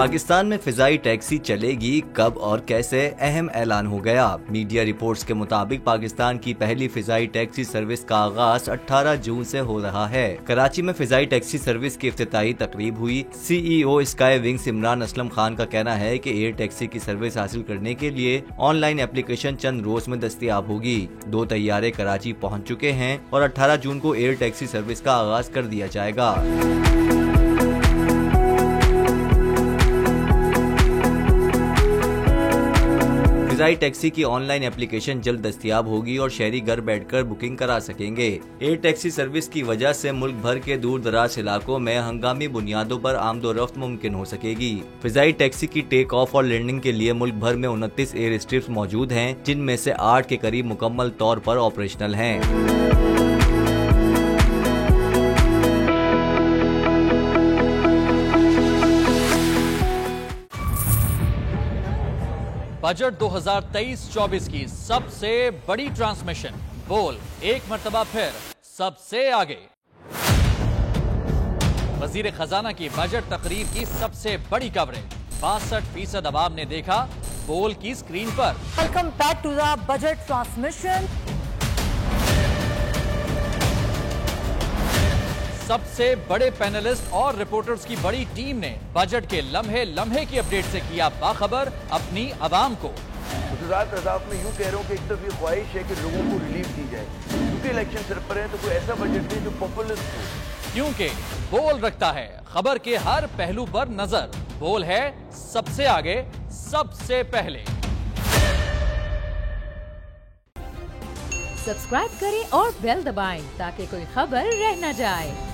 पाकिस्तान में फिजाई टैक्सी चलेगी, कब और कैसे, अहम ऐलान हो गया। मीडिया रिपोर्ट्स के मुताबिक पाकिस्तान की पहली फिजाई टैक्सी सर्विस का आगाज 18 जून से हो रहा है। कराची में फिजाई टैक्सी सर्विस की इफ्तिताही तकरीब हुई। CEO sky wings Imran Aslam Khan का कहना है कि एयर टैक्सी की सर्विस हासिल करने के लिए ऑनलाइन एप्लीकेशन चंद रोज में दस्तयाब होगी। 2 तैयारे कराची पहुँच चुके हैं और 18 जून को एयर टैक्सी सर्विस का आगाज कर दिया जाएगा। फिजाई टैक्सी की ऑनलाइन एप्लीकेशन जल्द दस्तयाब होगी और शहरी घर बैठकर बुकिंग करा सकेंगे। एयर टैक्सी सर्विस की वजह से मुल्क भर के दूर दराज इलाकों में हंगामी बुनियादों पर आमदोरफ्त मुमकिन हो सकेगी। फिजाई टैक्सी की टेक ऑफ और लैंडिंग के लिए मुल्क भर में 29 एयर स्ट्रिप्स मौजूद हैं, जिनमें से 8 के करीब मुकम्मल तौर पर ऑपरेशनल हैं। बजट 2023-24 की सबसे बड़ी ट्रांसमिशन, बोल एक मर्तबा फिर सबसे आगे। वजीर खजाना की बजट तकरीब की सबसे बड़ी कवरेज, 62% अवाम ने देखा बोल की स्क्रीन पर। Welcome back to the budget transmission. सबसे बड़े पैनलिस्ट और रिपोर्टर्स की बड़ी टीम ने बजट के लम्हे लम्हे की अपडेट से किया बाखबर अपनी आवाम को। गुजरात अदाफ में यूं कह रहा हूं कि एक तरफ ये ख्वाहिश है कि लोगों को रिलीफ दी जाए, क्योंकि इलेक्शन सर पर है, तो कोई ऐसा बजट दे जो पॉपुलिस्ट हो। क्योंकि बोल रखता है खबर के हर पहलू पर नजर। बोल है सबसे आगे, सबसे पहले। सब्सक्राइब करें और बेल दबाएं ताकि कोई खबर रह न जाए।